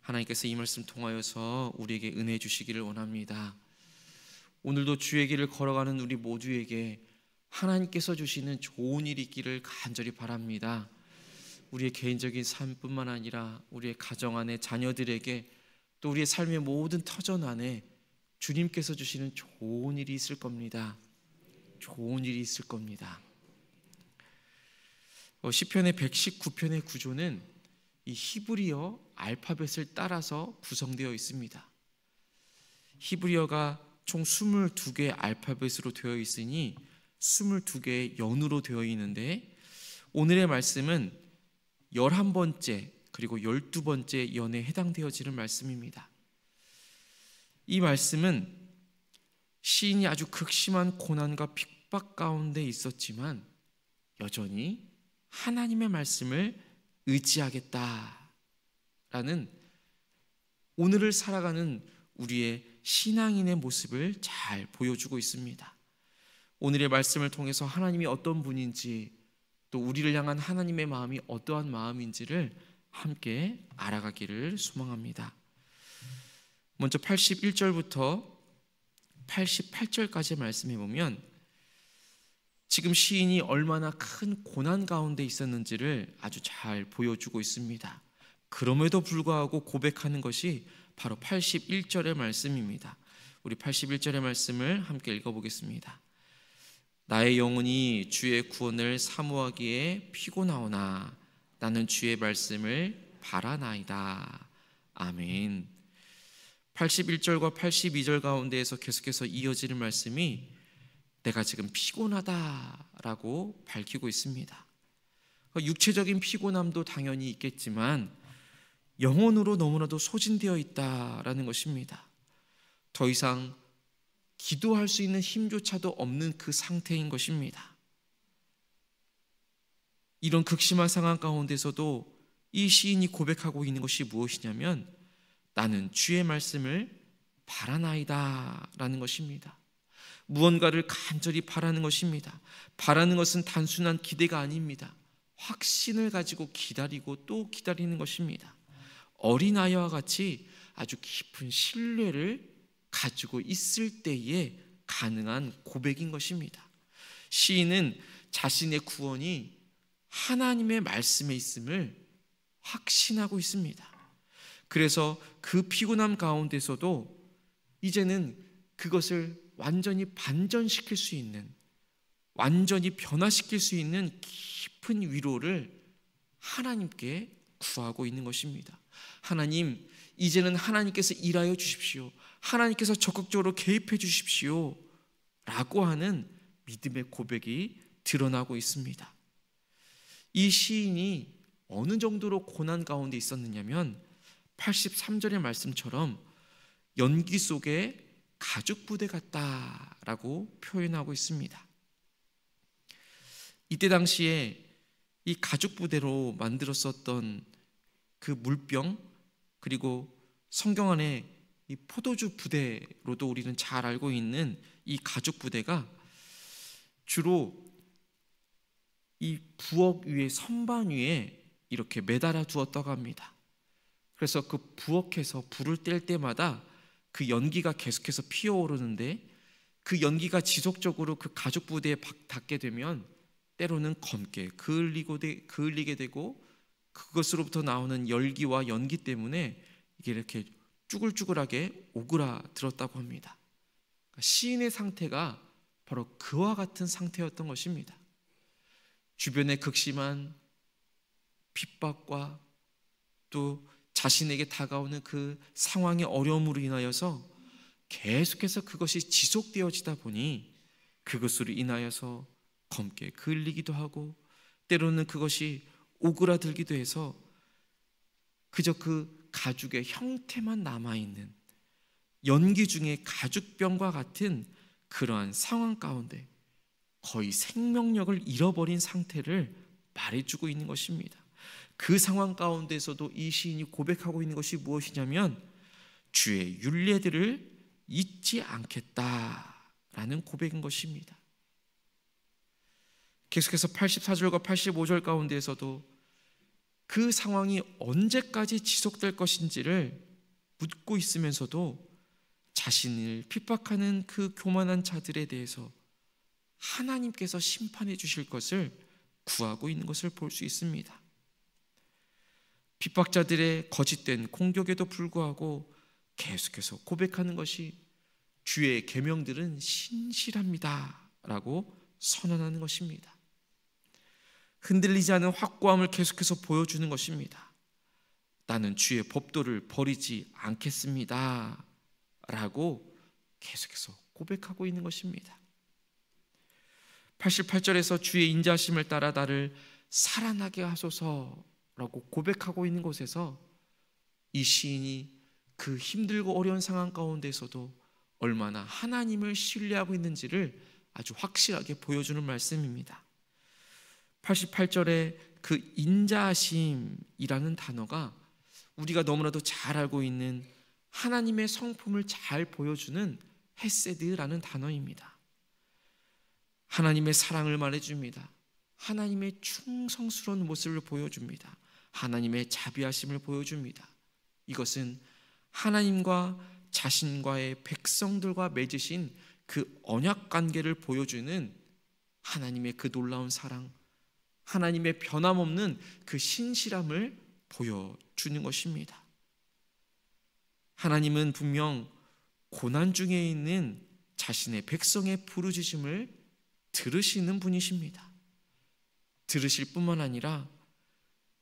하나님께서 이 말씀 통하여서 우리에게 은혜 주시기를 원합니다. 오늘도 주의 길을 걸어가는 우리 모두에게 하나님께서 주시는 좋은 일이 있기를 간절히 바랍니다. 우리의 개인적인 삶뿐만 아니라 우리의 가정 안에 자녀들에게 또 우리의 삶의 모든 터전 안에 주님께서 주시는 좋은 일이 있을 겁니다. 좋은 일이 있을 겁니다. 시편의 119편의 구조는 이 히브리어 알파벳을 따라서 구성되어 있습니다. 히브리어가 총 22개의 알파벳으로 되어 있으니 22개의 연으로 되어 있는데, 오늘의 말씀은 11번째 그리고 12번째 연에 해당되어지는 말씀입니다. 이 말씀은 시인이 아주 극심한 고난과 핍박 가운데 있었지만 여전히 하나님의 말씀을 의지하겠다라는 오늘을 살아가는 우리의 신앙인의 모습을 잘 보여주고 있습니다. 오늘의 말씀을 통해서 하나님이 어떤 분인지, 또 우리를 향한 하나님의 마음이 어떠한 마음인지를 함께 알아가기를 소망합니다. 먼저 81절부터 88절까지 말씀해 보면 지금 시인이 얼마나 큰 고난 가운데 있었는지를 아주 잘 보여주고 있습니다. 그럼에도 불구하고 고백하는 것이 바로 81절의 말씀입니다. 우리 81절의 말씀을 함께 읽어보겠습니다. 나의 영혼이 주의 구원을 사모하기에 피곤하오나 나는 주의 말씀을 바라나이다. 아멘. 81절과 82절 가운데에서 계속해서 이어지는 말씀이 내가 지금 피곤하다라고 밝히고 있습니다. 육체적인 피곤함도 당연히 있겠지만 영혼으로 너무나도 소진되어 있다라는 것입니다. 더 이상 기도할 수 있는 힘조차도 없는 그 상태인 것입니다. 이런 극심한 상황 가운데서도 이 시인이 고백하고 있는 것이 무엇이냐면 나는 주의 말씀을 바라나이다 라는 것입니다. 무언가를 간절히 바라는 것입니다. 바라는 것은 단순한 기대가 아닙니다. 확신을 가지고 기다리고 또 기다리는 것입니다. 어린아이와 같이 아주 깊은 신뢰를 가지고 있을 때에 가능한 고백인 것입니다. 시인은 자신의 구원이 하나님의 말씀에 있음을 확신하고 있습니다. 그래서 그 피곤함 가운데서도 이제는 그것을 완전히 반전시킬 수 있는, 완전히 변화시킬 수 있는 깊은 위로를 하나님께 구하고 있는 것입니다. 하나님, 이제는 하나님께서 일하여 주십시오. 하나님께서 적극적으로 개입해 주십시오 라고 하는 믿음의 고백이 드러나고 있습니다. 이 시인이 어느 정도로 고난 가운데 있었느냐면 83절의 말씀처럼 연기 속에 가죽 부대 같다라고 표현하고 있습니다. 이때 당시에 이 가죽 부대로 만들었었던 그 물병, 그리고 성경 안에 이 포도주 부대로도 우리는 잘 알고 있는 이 가죽 부대가 주로 이 부엌 위에, 선반 위에 이렇게 매달아 두었다고 합니다. 그래서 그 부엌에서 불을 뗄 때마다 그 연기가 계속해서 피어오르는데 그 연기가 지속적으로 그 가죽 부대에 닿게 되면 때로는 검게 그을리게 되고 그것으로부터 나오는 열기와 연기 때문에 이게 이렇게 쭈글쭈글하게 오그라들었다고 합니다. 시인의 상태가 바로 그와 같은 상태였던 것입니다. 주변의 극심한 핍박과 또 자신에게 다가오는 그 상황의 어려움으로 인하여서 계속해서 그것이 지속되어지다 보니 그것으로 인하여서 검게 그을리기도 하고 때로는 그것이 오그라들기도 해서 그저 그 가죽의 형태만 남아있는, 연기 중에 가죽병과 같은 그러한 상황 가운데 거의 생명력을 잃어버린 상태를 말해주고 있는 것입니다. 그 상황 가운데서도 이 시인이 고백하고 있는 것이 무엇이냐면 주의 율례들을 잊지 않겠다라는 고백인 것입니다. 계속해서 84절과 85절 가운데에서도 그 상황이 언제까지 지속될 것인지를 묻고 있으면서도 자신을 핍박하는 그 교만한 자들에 대해서 하나님께서 심판해 주실 것을 구하고 있는 것을 볼 수 있습니다. 핍박자들의 거짓된 공격에도 불구하고 계속해서 고백하는 것이 주의 계명들은 신실합니다 라고 선언하는 것입니다. 흔들리지 않은 확고함을 계속해서 보여주는 것입니다. 나는 주의 법도를 버리지 않겠습니다 라고 계속해서 고백하고 있는 것입니다. 88절에서 주의 인자하심을 따라 나를 살아나게 하소서라고 고백하고 있는 곳에서 이 시인이 그 힘들고 어려운 상황 가운데서도 얼마나 하나님을 신뢰하고 있는지를 아주 확실하게 보여주는 말씀입니다. 88절에 그 인자하심이라는 단어가 우리가 너무나도 잘 알고 있는 하나님의 성품을 잘 보여주는 헤세드라는 단어입니다. 하나님의 사랑을 말해줍니다. 하나님의 충성스러운 모습을 보여줍니다. 하나님의 자비하심을 보여줍니다. 이것은 하나님과 자신과의 백성들과 맺으신 그 언약 관계를 보여주는 하나님의 그 놀라운 사랑, 하나님의 변함없는 그 신실함을 보여주는 것입니다. 하나님은 분명 고난 중에 있는 자신의 백성의 부르짖음을 들으시는 분이십니다. 들으실 뿐만 아니라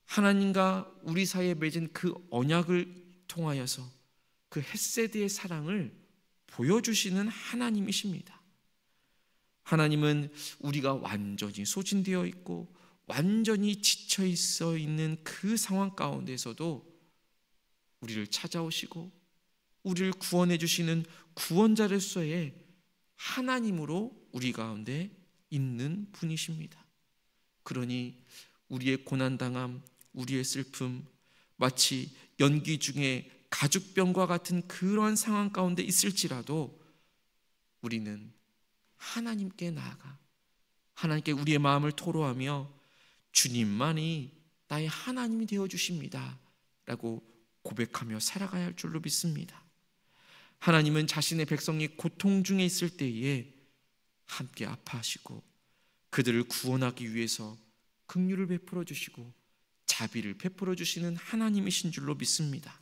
하나님과 우리 사이에 맺은 그 언약을 통하여서 그 헤세드의 사랑을 보여주시는 하나님이십니다. 하나님은 우리가 완전히 소진되어 있고 완전히 지쳐 있어 있는 그 상황 가운데서도 우리를 찾아오시고 우리를 구원해 주시는 구원자로서의 하나님으로 우리 가운데 있는 분이십니다. 그러니 우리의 고난당함, 우리의 슬픔, 마치 연기 중에 가죽병과 같은 그러한 상황 가운데 있을지라도 우리는 하나님께 나아가 하나님께 우리의 마음을 토로하며 주님만이 나의 하나님이 되어주십니다 라고 고백하며 살아가야 할 줄로 믿습니다. 하나님은 자신의 백성이 고통 중에 있을 때에 함께 아파하시고 그들을 구원하기 위해서 긍휼을 베풀어 주시고 자비를 베풀어 주시는 하나님이신 줄로 믿습니다.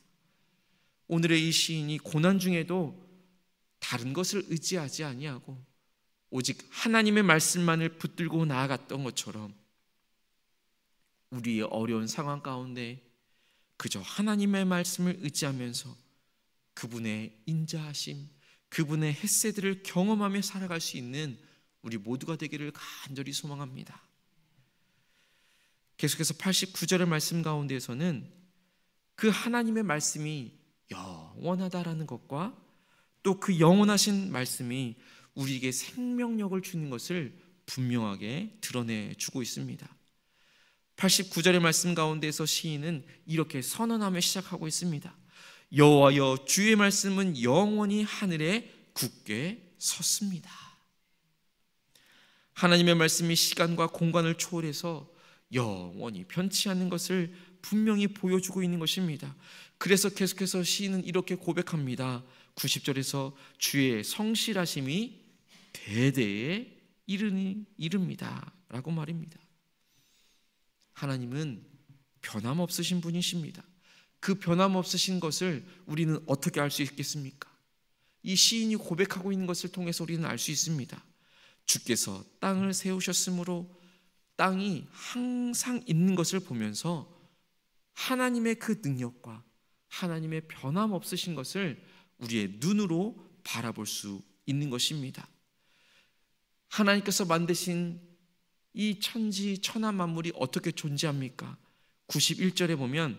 오늘의 이 시인이 고난 중에도 다른 것을 의지하지 아니하고 오직 하나님의 말씀만을 붙들고 나아갔던 것처럼 우리의 어려운 상황 가운데 그저 하나님의 말씀을 의지하면서 그분의 인자하심, 그분의 헤세드를 경험하며 살아갈 수 있는 우리 모두가 되기를 간절히 소망합니다. 계속해서 89절의 말씀 가운데에서는 그 하나님의 말씀이 영원하다라는 것과 또 그 영원하신 말씀이 우리에게 생명력을 주는 것을 분명하게 드러내주고 있습니다. 89절의 말씀 가운데서 시인은 이렇게 선언하며 시작하고 있습니다. 여호와여 주의 말씀은 영원히 하늘에 굳게 섰습니다. 하나님의 말씀이 시간과 공간을 초월해서 영원히 변치 않는 것을 분명히 보여주고 있는 것입니다. 그래서 계속해서 시인은 이렇게 고백합니다. 90절에서 주의 성실하심이 대대에 이릅니다 라고 말입니다. 하나님은 변함없으신 분이십니다. 그 변함없으신 것을 우리는 어떻게 알 수 있겠습니까? 이 시인이 고백하고 있는 것을 통해서 우리는 알 수 있습니다. 주께서 땅을 세우셨으므로 땅이 항상 있는 것을 보면서 하나님의 그 능력과 하나님의 변함없으신 것을 우리의 눈으로 바라볼 수 있는 것입니다. 하나님께서 만드신 이 천지 천하 만물이 어떻게 존재합니까? 91절에 보면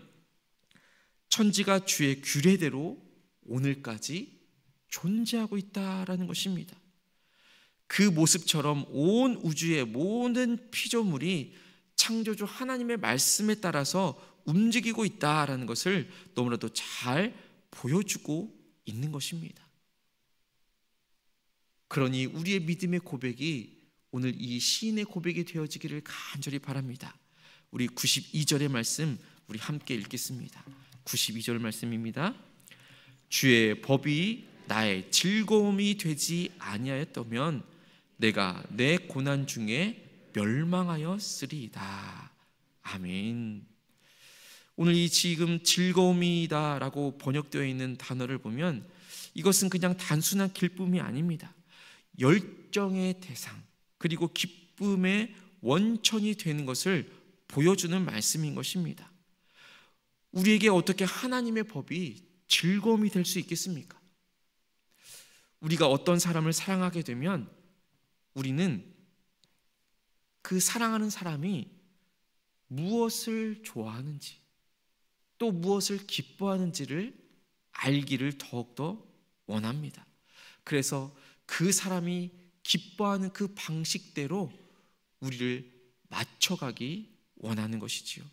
천지가 주의 규례대로 오늘까지 존재하고 있다라는 것입니다. 그 모습처럼 온 우주의 모든 피조물이 창조주 하나님의 말씀에 따라서 움직이고 있다라는 것을 너무나도 잘 보여주고 있는 것입니다. 그러니 우리의 믿음의 고백이 오늘 이 시인의 고백이 되어지기를 간절히 바랍니다. 우리 92절의 말씀 우리 함께 읽겠습니다. 92절 말씀입니다. 주의 법이 나의 즐거움이 되지 아니하였다면 내가 내 고난 중에 멸망하였으리이다. 아멘. 오늘 이 지금 즐거움이다 라고 번역되어 있는 단어를 보면 이것은 그냥 단순한 기쁨이 아닙니다. 열정의 대상, 그리고 기쁨의 원천이 되는 것을 보여주는 말씀인 것입니다. 우리에게 어떻게 하나님의 법이 즐거움이 될 수 있겠습니까? 우리가 어떤 사람을 사랑하게 되면 우리는 그 사랑하는 사람이 무엇을 좋아하는지 또 무엇을 기뻐하는지를 알기를 더욱더 원합니다. 그래서 그 사람이 기뻐하는 그 방식대로 우리를 맞춰가기 원하는 것이지요.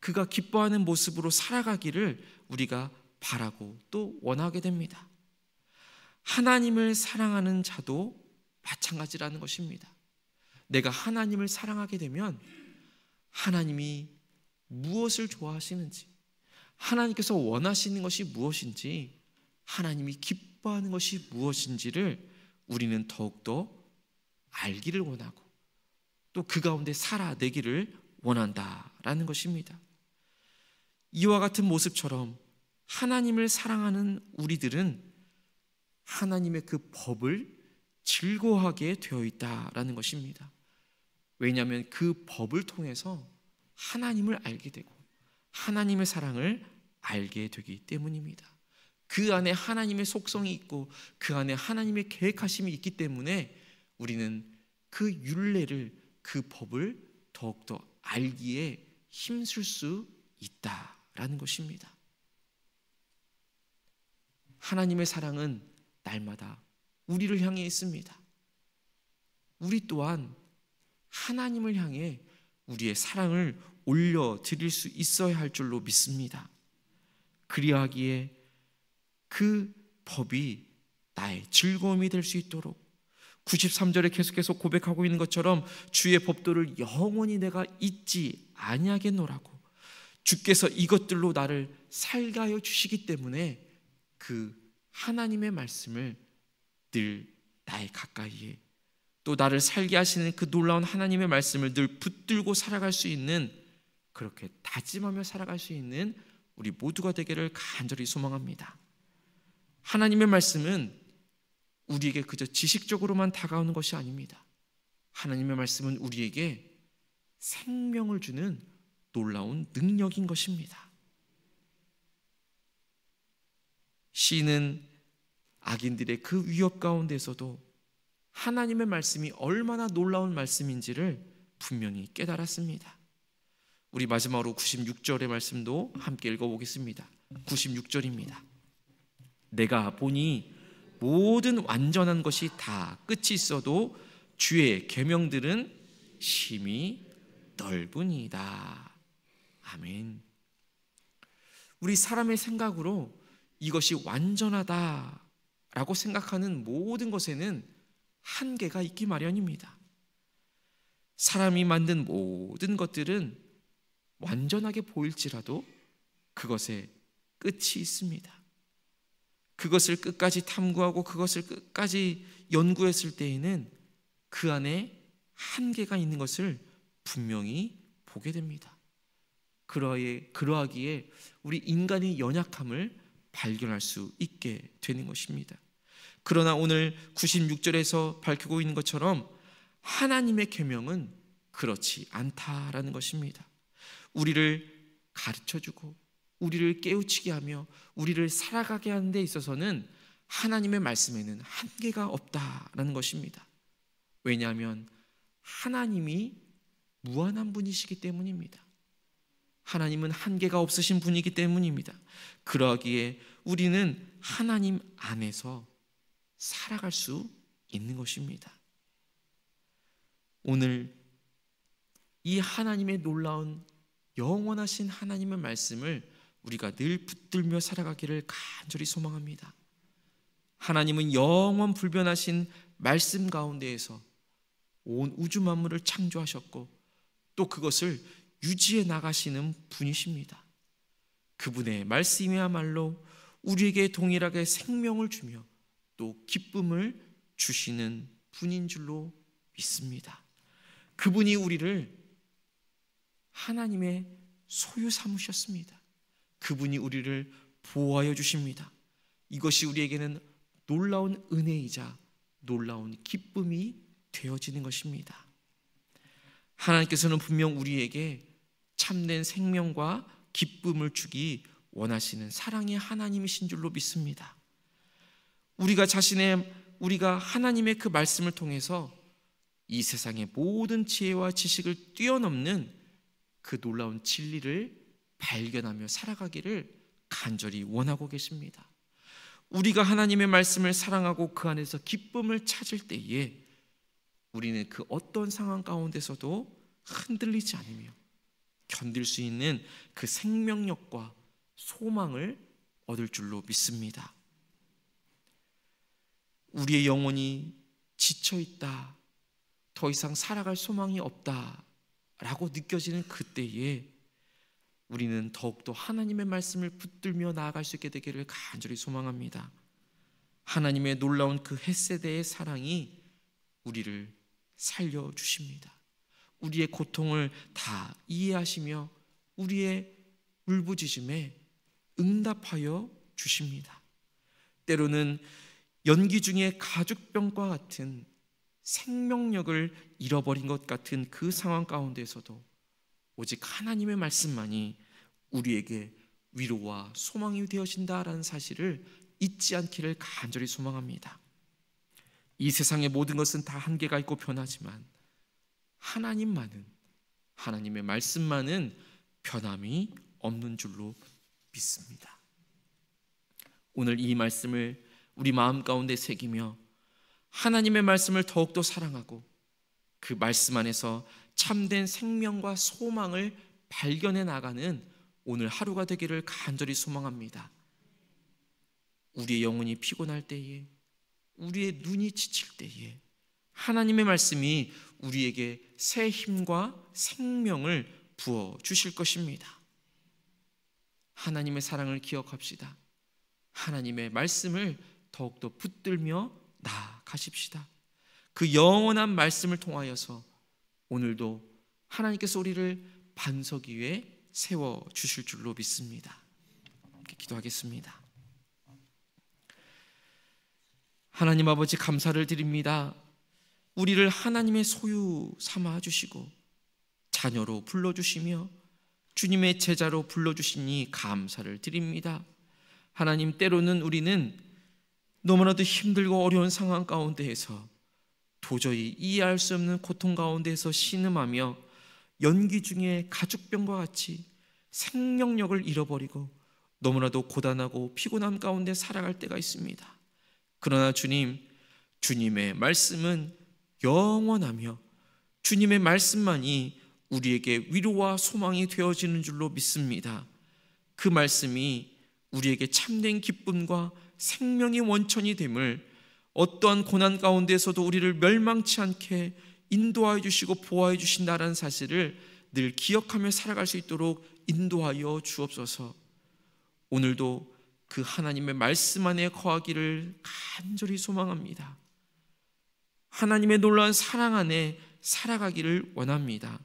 그가 기뻐하는 모습으로 살아가기를 우리가 바라고 또 원하게 됩니다. 하나님을 사랑하는 자도 마찬가지라는 것입니다. 내가 하나님을 사랑하게 되면 하나님이 무엇을 좋아하시는지, 하나님께서 원하시는 것이 무엇인지, 하나님이 기뻐하는 것이 무엇인지를 우리는 더욱더 알기를 원하고 또 그 가운데 살아내기를 원한다라는 것입니다. 이와 같은 모습처럼 하나님을 사랑하는 우리들은 하나님의 그 법을 즐거워하게 되어 있다라는 것입니다. 왜냐하면 그 법을 통해서 하나님을 알게 되고 하나님의 사랑을 알게 되기 때문입니다. 그 안에 하나님의 속성이 있고 그 안에 하나님의 계획하심이 있기 때문에 우리는 그 율례를, 그 법을 더욱더 알기에 힘쓸 수 있다라는 것입니다. 하나님의 사랑은 날마다 우리를 향해 있습니다. 우리 또한 하나님을 향해 우리의 사랑을 올려드릴 수 있어야 할 줄로 믿습니다. 그리하기에 그 법이 나의 즐거움이 될 수 있도록 93절에 계속해서 고백하고 있는 것처럼 주의 법도를 영원히 내가 잊지 아니하겠노라고, 주께서 이것들로 나를 살게 하여 주시기 때문에 그 하나님의 말씀을 늘 나의 가까이에, 또 나를 살게 하시는 그 놀라운 하나님의 말씀을 늘 붙들고 살아갈 수 있는, 그렇게 다짐하며 살아갈 수 있는 우리 모두가 되기를 간절히 소망합니다. 하나님의 말씀은 우리에게 그저 지식적으로만 다가오는 것이 아닙니다. 하나님의 말씀은 우리에게 생명을 주는 놀라운 능력인 것입니다. 시인은 악인들의 그 위협 가운데서도 하나님의 말씀이 얼마나 놀라운 말씀인지를 분명히 깨달았습니다. 우리 마지막으로 96절의 말씀도 함께 읽어보겠습니다. 96절입니다. 내가 보니 모든 완전한 것이 다 끝이 있어도 주의 계명들은 심히 넓으니이다. 아멘. 우리 사람의 생각으로 이것이 완전하다라고 생각하는 모든 것에는 한계가 있기 마련입니다. 사람이 만든 모든 것들은 완전하게 보일지라도 그것에 끝이 있습니다. 그것을 끝까지 탐구하고 그것을 끝까지 연구했을 때에는 그 안에 한계가 있는 것을 분명히 보게 됩니다. 그러하기에 우리 인간의 연약함을 발견할 수 있게 되는 것입니다. 그러나 오늘 96절에서 밝히고 있는 것처럼 하나님의 계명은 그렇지 않다라는 것입니다. 우리를 가르쳐주고 우리를 깨우치게 하며 우리를 살아가게 하는 데 있어서는 하나님의 말씀에는 한계가 없다라는 것입니다. 왜냐하면 하나님이 무한한 분이시기 때문입니다. 하나님은 한계가 없으신 분이기 때문입니다. 그러기에 우리는 하나님 안에서 살아갈 수 있는 것입니다. 오늘 이 하나님의 놀라운 영원하신 하나님의 말씀을 우리가 늘 붙들며 살아가기를 간절히 소망합니다. 하나님은 영원 불변하신 말씀 가운데에서 온 우주 만물을 창조하셨고 또 그것을 유지해 나가시는 분이십니다. 그분의 말씀이야말로 우리에게 동일하게 생명을 주며 또 기쁨을 주시는 분인 줄로 믿습니다. 그분이 우리를 하나님의 소유 삼으셨습니다. 그분이 우리를 보호하여 주십니다. 이것이 우리에게는 놀라운 은혜이자 놀라운 기쁨이 되어지는 것입니다. 하나님께서는 분명 우리에게 참된 생명과 기쁨을 주기 원하시는 사랑의 하나님이신 줄로 믿습니다. 우리가 하나님의 그 말씀을 통해서 이 세상의 모든 지혜와 지식을 뛰어넘는 그 놀라운 진리를 발견하며 살아가기를 간절히 원하고 계십니다. 우리가 하나님의 말씀을 사랑하고 그 안에서 기쁨을 찾을 때에 우리는 그 어떤 상황 가운데서도 흔들리지 않으며 견딜 수 있는 그 생명력과 소망을 얻을 줄로 믿습니다. 우리의 영혼이 지쳐있다, 더 이상 살아갈 소망이 없다 라고 느껴지는 그때에 우리는 더욱더 하나님의 말씀을 붙들며 나아갈 수 있게 되기를 간절히 소망합니다. 하나님의 놀라운 그 헷세대의 사랑이 우리를 살려주십니다. 우리의 고통을 다 이해하시며 우리의 울부짖음에 응답하여 주십니다. 때로는 연기 중에 가죽병과 같은 생명력을 잃어버린 것 같은 그 상황 가운데서도 오직 하나님의 말씀만이 우리에게 위로와 소망이 되어진다라는 사실을 잊지 않기를 간절히 소망합니다. 이 세상의 모든 것은 다 한계가 있고 변하지만 하나님의 말씀만은 변함이 없는 줄로 믿습니다. 오늘 이 말씀을 우리 마음 가운데 새기며 하나님의 말씀을 더욱더 사랑하고 그 말씀 안에서 참된 생명과 소망을 발견해 나가는 오늘 하루가 되기를 간절히 소망합니다. 우리의 영혼이 피곤할 때에, 우리의 눈이 지칠 때에 하나님의 말씀이 우리에게 새 힘과 생명을 부어 주실 것입니다. 하나님의 사랑을 기억합시다. 하나님의 말씀을 더욱더 붙들며 나아가십시다. 그 영원한 말씀을 통하여서 오늘도 하나님께서 우리를 반석 위에 세워주실 줄로 믿습니다. 함께 기도하겠습니다. 하나님 아버지, 감사를 드립니다. 우리를 하나님의 소유 삼아주시고 자녀로 불러주시며 주님의 제자로 불러주시니 감사를 드립니다. 하나님, 때로는 우리는 너무나도 힘들고 어려운 상황 가운데에서 도저히 이해할 수 없는 고통 가운데에서 신음하며 연기 중에 가죽병과 같이 생명력을 잃어버리고 너무나도 고단하고 피곤함 가운데 살아갈 때가 있습니다. 그러나 주님의 말씀은 영원하며 주님의 말씀만이 우리에게 위로와 소망이 되어지는 줄로 믿습니다. 그 말씀이 우리에게 참된 기쁨과 생명의 원천이 됨을, 어떠한 고난 가운데서도 우리를 멸망치 않게 인도하여 주시고 보호하여 주신다는 사실을 늘 기억하며 살아갈 수 있도록 인도하여 주옵소서. 오늘도 그 하나님의 말씀 안에 거하기를 간절히 소망합니다. 하나님의 놀라운 사랑 안에 살아가기를 원합니다.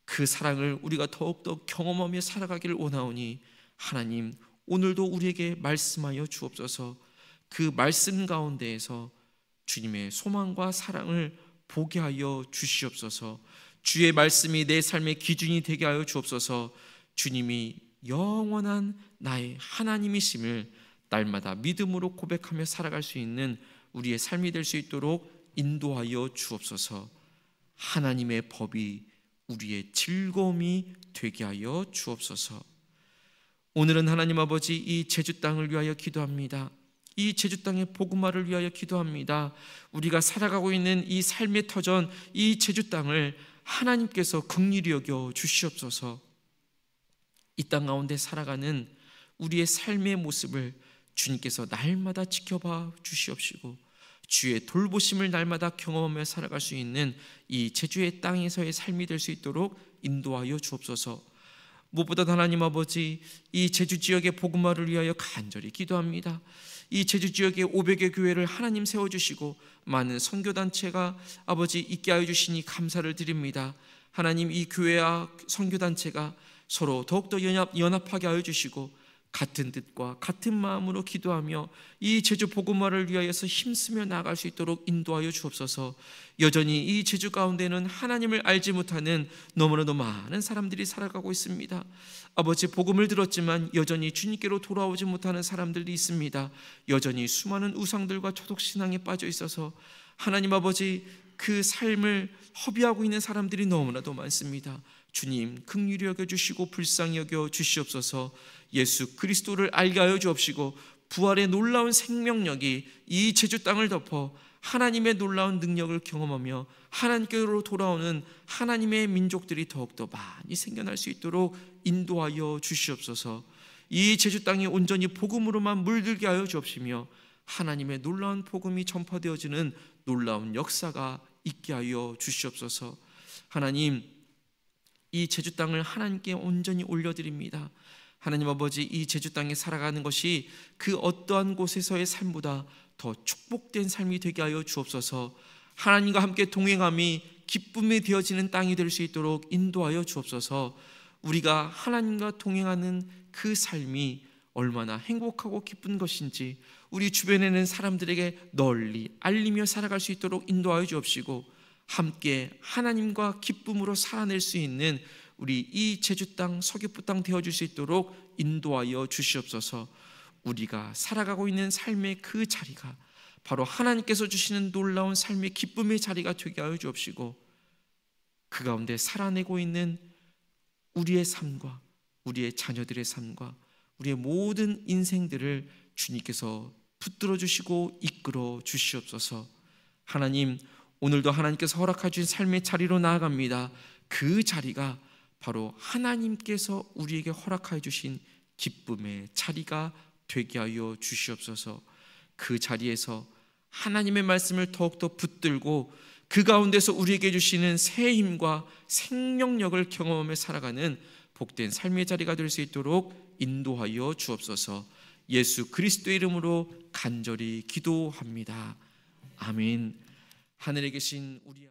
그 사랑을 우리가 더욱더 경험하며 살아가기를 원하오니 하나님, 오늘도 우리에게 말씀하여 주옵소서. 그 말씀 가운데에서 주님의 소망과 사랑을 보게 하여 주시옵소서. 주의 말씀이 내 삶의 기준이 되게 하여 주옵소서. 주님이 영원한 나의 하나님이심을 날마다 믿음으로 고백하며 살아갈 수 있는 우리의 삶이 될 수 있도록 인도하여 주옵소서. 하나님의 법이 우리의 즐거움이 되게 하여 주옵소서. 오늘은 하나님 아버지, 이 제주 땅을 위하여 기도합니다. 이 제주 땅의 복음화를 위하여 기도합니다. 우리가 살아가고 있는 이 삶의 터전, 이 제주 땅을 하나님께서 긍휼히 여겨 주시옵소서. 이 땅 가운데 살아가는 우리의 삶의 모습을 주님께서 날마다 지켜봐 주시옵시고 주의 돌보심을 날마다 경험하며 살아갈 수 있는 이 제주의 땅에서의 삶이 될 수 있도록 인도하여 주옵소서. 무엇보다 하나님 아버지, 이 제주 지역의 복음화를 위하여 간절히 기도합니다. 이 제주 지역의 500여 교회를 하나님 세워주시고 많은 선교단체가 아버지 있게 하여 주시니 감사를 드립니다. 하나님, 이 교회와 선교단체가 서로 더욱더 연합하게 하여 주시고 같은 뜻과 같은 마음으로 기도하며 이 제주 복음화를 위하여서 힘쓰며 나아갈 수 있도록 인도하여 주옵소서. 여전히 이 제주 가운데는 하나님을 알지 못하는 너무나도 많은 사람들이 살아가고 있습니다. 아버지, 복음을 들었지만 여전히 주님께로 돌아오지 못하는 사람들이 있습니다. 여전히 수많은 우상들과 초독신앙에 빠져 있어서 하나님 아버지, 그 삶을 허비하고 있는 사람들이 너무나도 많습니다. 주님, 긍휼히 여겨주시고 불쌍히 여겨 주시옵소서. 예수 그리스도를 알게 하여 주옵시고 부활의 놀라운 생명력이 이 제주 땅을 덮어 하나님의 놀라운 능력을 경험하며 하나님께로 돌아오는 하나님의 민족들이 더욱더 많이 생겨날 수 있도록 인도하여 주시옵소서. 이 제주 땅이 온전히 복음으로만 물들게 하여 주옵시며 하나님의 놀라운 복음이 전파되어지는 놀라운 역사가 있게 하여 주시옵소서. 하나님, 이 제주 땅을 하나님께 온전히 올려드립니다. 하나님 아버지, 이 제주 땅에 살아가는 것이 그 어떠한 곳에서의 삶보다 더 축복된 삶이 되게 하여 주옵소서. 하나님과 함께 동행함이 기쁨이 되어지는 땅이 될 수 있도록 인도하여 주옵소서. 우리가 하나님과 동행하는 그 삶이 얼마나 행복하고 기쁜 것인지 우리 주변에는 사람들에게 널리 알리며 살아갈 수 있도록 인도하여 주옵시고 함께 하나님과 기쁨으로 살아낼 수 있는 우리 이 제주 땅 서귀포 땅 되어줄 수 있도록 인도하여 주시옵소서. 우리가 살아가고 있는 삶의 그 자리가 바로 하나님께서 주시는 놀라운 삶의 기쁨의 자리가 되게 하여 주옵시고 그 가운데 살아내고 있는 우리의 삶과 우리의 자녀들의 삶과 우리의 모든 인생들을 주님께서 붙들어 주시고 이끌어 주시옵소서. 하나님, 오늘도 하나님께서 허락해 주신 삶의 자리로 나아갑니다. 그 자리가 바로 하나님께서 우리에게 허락해 주신 기쁨의 자리가 되게 하여 주시옵소서. 그 자리에서 하나님의 말씀을 더욱더 붙들고 그 가운데서 우리에게 주시는 새 힘과 생명력을 경험하며 살아가는 복된 삶의 자리가 될 수 있도록 인도하여 주옵소서. 예수 그리스도의 이름으로 간절히 기도합니다. 아멘. 하늘에 계신 우리